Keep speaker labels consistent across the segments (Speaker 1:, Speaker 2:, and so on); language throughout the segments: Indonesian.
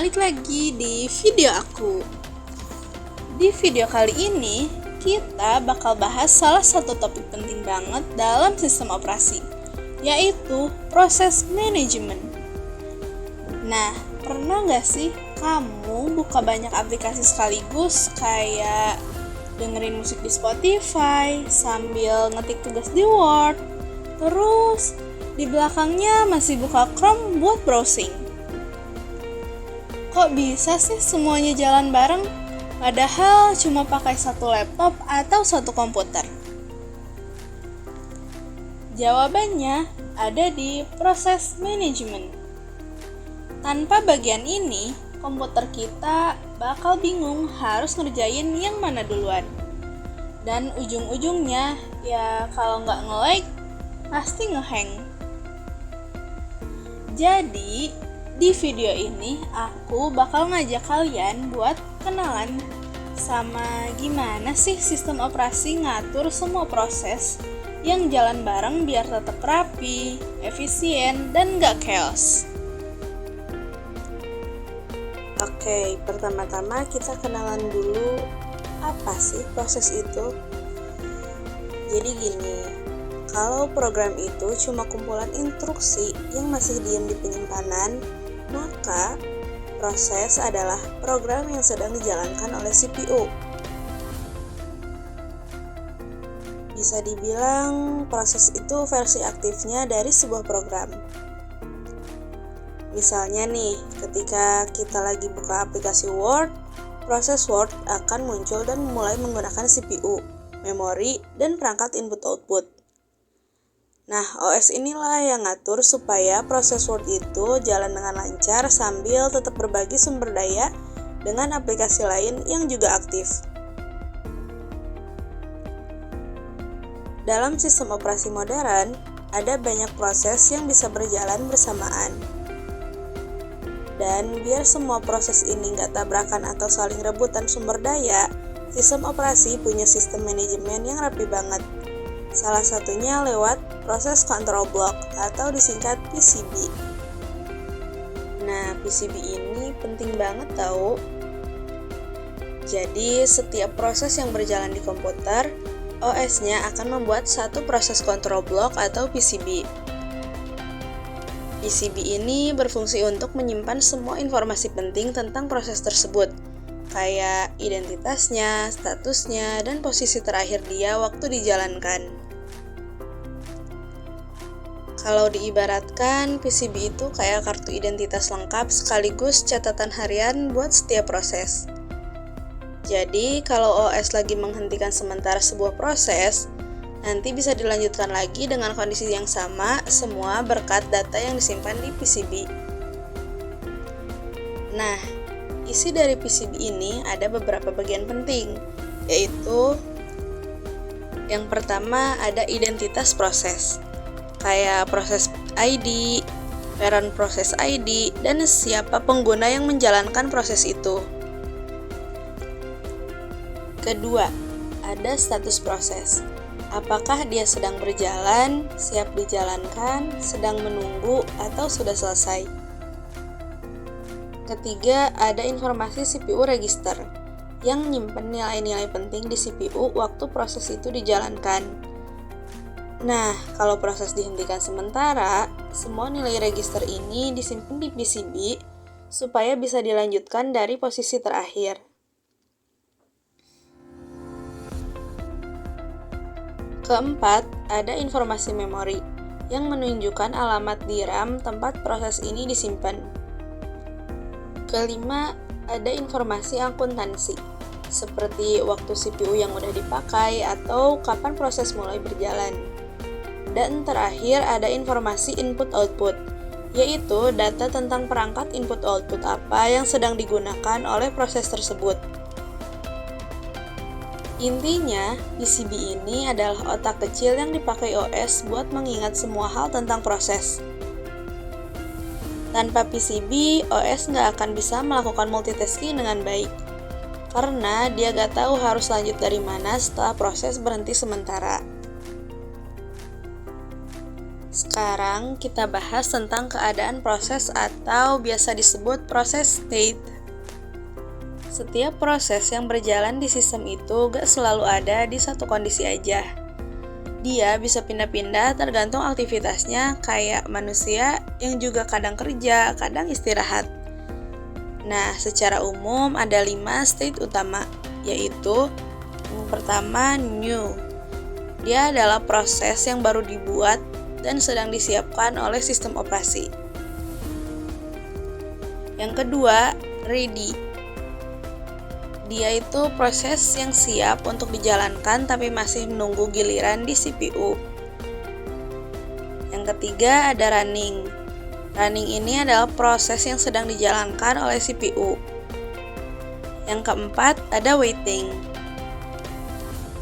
Speaker 1: balik lagi di video aku. Di video kali ini, kita bakal bahas salah satu topik penting banget dalam sistem operasi, yaitu proses manajemen. Nah, pernah nggak sih kamu buka banyak aplikasi sekaligus kayak dengerin musik di Spotify, sambil ngetik tugas di Word, terus di belakangnya masih buka Chrome buat browsing? Kok bisa sih semuanya jalan bareng, padahal cuma pakai satu laptop atau satu komputer? Jawabannya ada di proses manajemen. Tanpa bagian ini, komputer kita bakal bingung harus ngerjain yang mana duluan. Dan ujung-ujungnya, ya kalau nggak nge-lag, pasti nge-hang. Jadi, di video ini aku bakal ngajak kalian buat kenalan sama gimana sih sistem operasi ngatur semua proses yang jalan bareng biar tetap rapi, efisien, dan gak chaos.
Speaker 2: Oke, pertama-tama kita kenalan dulu apa sih proses itu. Jadi gini, kalau program itu cuma kumpulan instruksi yang masih diam di penyimpanan, maka proses adalah program yang sedang dijalankan oleh CPU. Bisa dibilang proses itu versi aktifnya dari sebuah program. Misalnya nih, ketika kita lagi buka aplikasi Word, proses Word akan muncul dan mulai menggunakan CPU, memori, dan perangkat input-output. Nah, OS inilah yang ngatur supaya proses Word itu jalan dengan lancar sambil tetap berbagi sumber daya dengan aplikasi lain yang juga aktif. Dalam sistem operasi modern, ada banyak proses yang bisa berjalan bersamaan. Dan biar semua proses ini nggak tabrakan atau saling rebutan sumber daya, sistem operasi punya sistem manajemen yang rapi banget. Salah satunya lewat proses control block atau disingkat PCB. Nah, PCB ini penting banget tahu. Jadi, setiap proses yang berjalan di komputer, OS-nya akan membuat satu proses control block atau PCB. PCB ini berfungsi untuk menyimpan semua informasi penting tentang proses tersebut, kayak identitasnya, statusnya, dan posisi terakhir dia waktu dijalankan. Kalau diibaratkan, PCB itu kayak kartu identitas lengkap sekaligus catatan harian buat setiap proses. Jadi, kalau OS lagi menghentikan sementara sebuah proses, nanti bisa dilanjutkan lagi dengan kondisi yang sama, semua berkat data yang disimpan di PCB. Nah, isi dari PCB ini ada beberapa bagian penting, yaitu yang pertama ada identitas proses, kayak proses ID, parent proses ID, dan siapa pengguna yang menjalankan proses itu. Kedua, ada status proses. Apakah dia sedang berjalan, siap dijalankan, sedang menunggu, atau sudah selesai? Ketiga, ada informasi CPU register yang menyimpan nilai-nilai penting di CPU waktu proses itu dijalankan. Nah, kalau proses dihentikan sementara, semua nilai register ini disimpan di PCB supaya bisa dilanjutkan dari posisi terakhir. Keempat, ada informasi memori yang menunjukkan alamat di RAM tempat proses ini disimpan. Kelima, ada informasi akuntansi, seperti waktu CPU yang udah dipakai atau kapan proses mulai berjalan. Dan terakhir ada informasi input-output, yaitu data tentang perangkat input-output apa yang sedang digunakan oleh proses tersebut. Intinya, PCB ini adalah otak kecil yang dipakai OS buat mengingat semua hal tentang proses. Tanpa PCB, OS nggak akan bisa melakukan multitasking dengan baik, karena dia nggak tahu harus lanjut dari mana setelah proses berhenti sementara.
Speaker 1: Sekarang kita bahas tentang keadaan proses atau biasa disebut proses state. Setiap proses yang berjalan di sistem itu gak selalu ada di satu kondisi aja. Dia bisa pindah-pindah tergantung aktivitasnya, kayak manusia yang juga kadang kerja, kadang istirahat. Nah, secara umum ada 5 state utama, yaitu yang pertama, new. Dia adalah proses yang baru dibuat dan sedang disiapkan oleh sistem operasi. Yang kedua, ready. Dia itu proses yang siap untuk dijalankan tapi masih menunggu giliran di CPU. Yang ketiga ada running. Running ini adalah proses yang sedang dijalankan oleh CPU. Yang keempat ada waiting.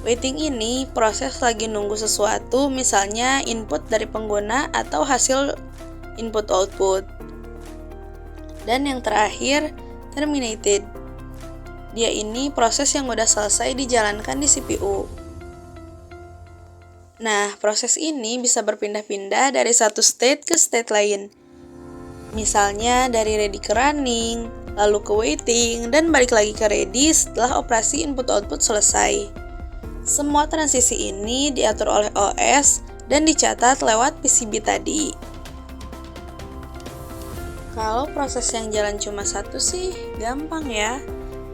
Speaker 1: Waiting ini proses lagi nunggu sesuatu, misalnya input dari pengguna atau hasil input-output. Dan yang terakhir terminated. Dia ini proses yang udah selesai dijalankan di CPU. Nah, proses ini bisa berpindah-pindah dari satu state ke state lain. Misalnya dari ready ke running, lalu ke waiting, dan balik lagi ke ready setelah operasi input-output selesai. Semua transisi ini diatur oleh OS dan dicatat lewat PCB tadi. Kalau proses yang jalan cuma satu sih, gampang ya.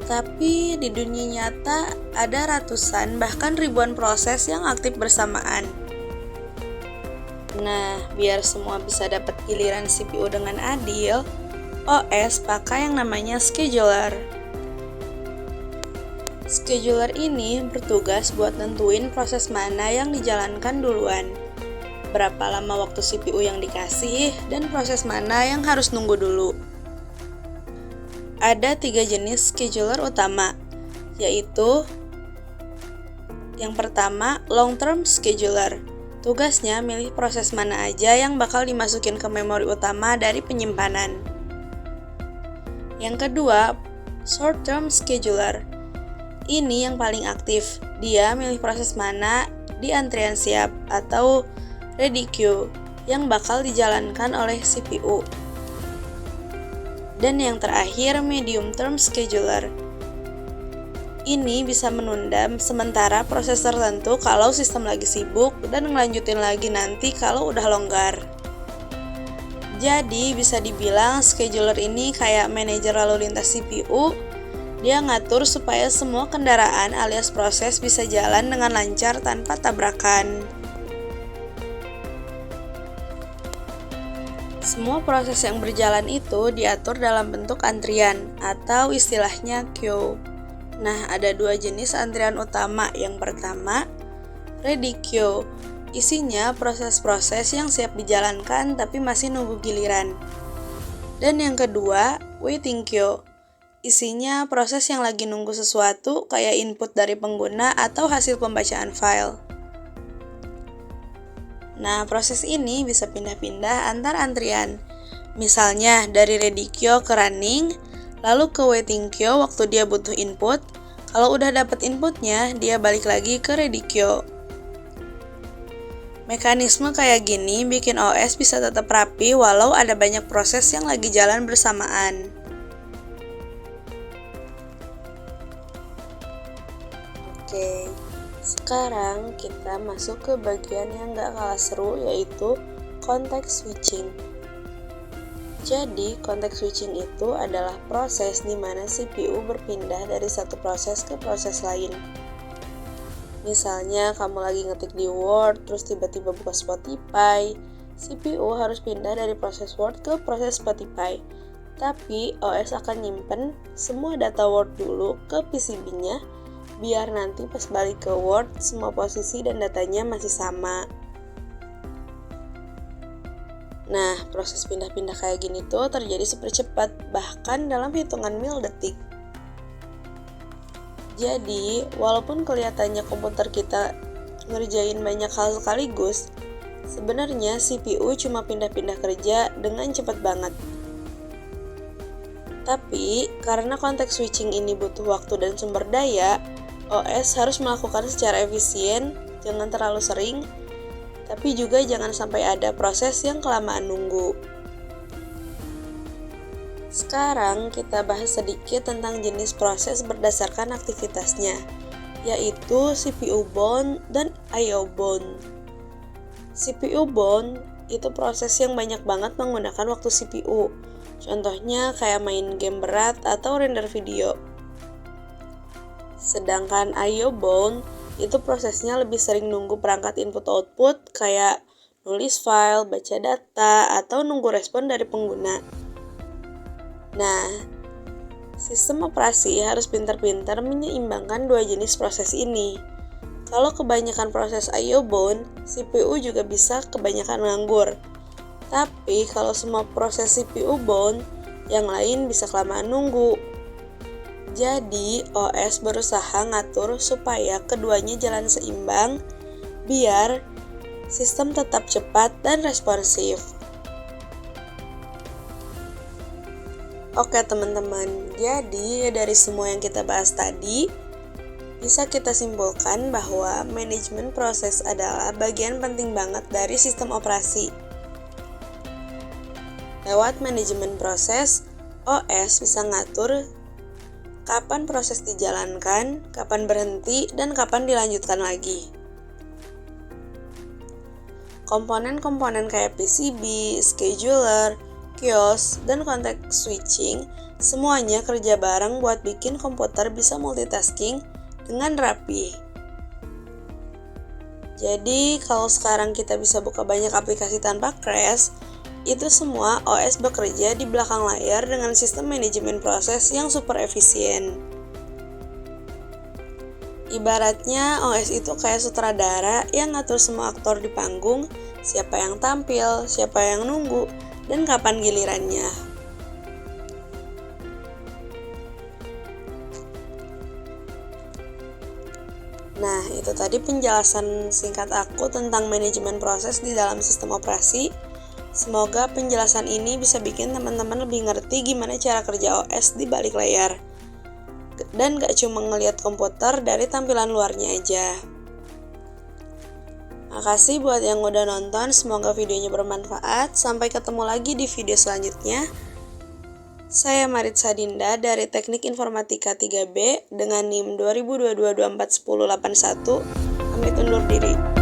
Speaker 1: Tapi di dunia nyata ada ratusan bahkan ribuan proses yang aktif bersamaan. Nah, biar semua bisa dapat giliran CPU dengan adil, OS pakai yang namanya scheduler. Scheduler ini bertugas buat nentuin proses mana yang dijalankan duluan, berapa lama waktu CPU yang dikasih, dan proses mana yang harus nunggu dulu. Ada 3 jenis scheduler utama, yaitu yang pertama, long-term scheduler. Tugasnya milih proses mana aja yang bakal dimasukin ke memori utama dari penyimpanan. Yang kedua, short-term scheduler. Ini yang paling aktif. Dia milih proses mana di antrian siap atau ready queue yang bakal dijalankan oleh CPU. Dan yang terakhir, medium term scheduler. Ini bisa menunda sementara proses tertentu kalau sistem lagi sibuk dan ngelanjutin lagi nanti kalau udah longgar. Jadi bisa dibilang scheduler ini kayak manajer lalu lintas CPU. Dia ngatur supaya semua kendaraan alias proses bisa jalan dengan lancar tanpa tabrakan. Semua proses yang berjalan itu diatur dalam bentuk antrian atau istilahnya queue. Nah, ada 2 jenis antrian utama. Yang pertama, ready queue. Isinya proses-proses yang siap dijalankan tapi masih nunggu giliran. Dan yang kedua, waiting queue. Isinya proses yang lagi nunggu sesuatu kayak input dari pengguna atau hasil pembacaan file. Nah, proses ini bisa pindah-pindah antar antrian. Misalnya dari ready queue ke running, lalu ke waiting queue waktu dia butuh input. Kalau udah dapat inputnya, dia balik lagi ke ready queue. Mekanisme kayak gini bikin OS bisa tetap rapi walau ada banyak proses yang lagi jalan bersamaan. Oke. Sekarang kita masuk ke bagian yang gak kalah seru, yaitu context switching. Jadi, context switching itu adalah proses di mana CPU berpindah dari satu proses ke proses lain. Misalnya, kamu lagi ngetik di Word, terus tiba-tiba buka Spotify, CPU harus pindah dari proses Word ke proses Spotify. Tapi, OS akan nyimpen semua data Word dulu ke PCB-nya, biar nanti pas balik ke Word, semua posisi dan datanya masih sama. Nah, proses pindah-pindah kayak gini tuh terjadi super cepat, bahkan dalam hitungan milidetik. Jadi, walaupun kelihatannya komputer kita ngerjain banyak hal sekaligus, sebenarnya CPU cuma pindah-pindah kerja dengan cepat banget. Tapi, karena konteks switching ini butuh waktu dan sumber daya, OS harus melakukan secara efisien, jangan terlalu sering,
Speaker 2: tapi juga jangan sampai ada proses yang kelamaan nunggu. Sekarang kita bahas sedikit tentang jenis proses berdasarkan aktivitasnya, yaitu CPU bound dan IO bound. CPU bound itu proses yang banyak banget menggunakan waktu CPU. Contohnya kayak main game berat atau render video. Sedangkan IO bound itu prosesnya lebih sering nunggu perangkat input-output kayak nulis file, baca data, atau nunggu respon dari pengguna. Nah, sistem operasi harus pintar-pintar menyeimbangkan dua jenis proses ini. Kalau kebanyakan proses IO bound, CPU juga bisa kebanyakan nganggur. Tapi kalau semua proses CPU bound, yang lain bisa kelamaan nunggu. Jadi, OS berusaha ngatur supaya keduanya jalan seimbang, biar sistem tetap cepat dan responsif. Oke teman-teman, jadi dari semua yang kita bahas tadi, bisa kita simpulkan bahwa manajemen proses adalah bagian penting banget dari sistem operasi. Lewat manajemen proses, OS bisa ngatur kapan proses dijalankan, kapan berhenti, dan kapan dilanjutkan lagi. Komponen-komponen kayak PCB, scheduler, kios, dan context switching semuanya kerja bareng buat bikin komputer bisa multitasking dengan rapi. Jadi, kalau sekarang kita bisa buka banyak aplikasi tanpa crash, itu semua OS bekerja di belakang layar dengan sistem manajemen proses yang super efisien. Ibaratnya OS itu kayak sutradara yang ngatur semua aktor di panggung, siapa yang tampil, siapa yang nunggu, dan kapan gilirannya. Nah, itu tadi penjelasan singkat aku tentang manajemen proses di dalam sistem operasi. Semoga penjelasan ini bisa bikin teman-teman lebih ngerti gimana cara kerja OS di balik layar. Dan gak cuma ngelihat komputer dari tampilan luarnya aja. Makasih buat yang udah nonton, semoga videonya bermanfaat. Sampai ketemu lagi di video selanjutnya. Saya Maritza Dinda dari Teknik Informatika 3B dengan NIM 2022241081. Pamit undur diri.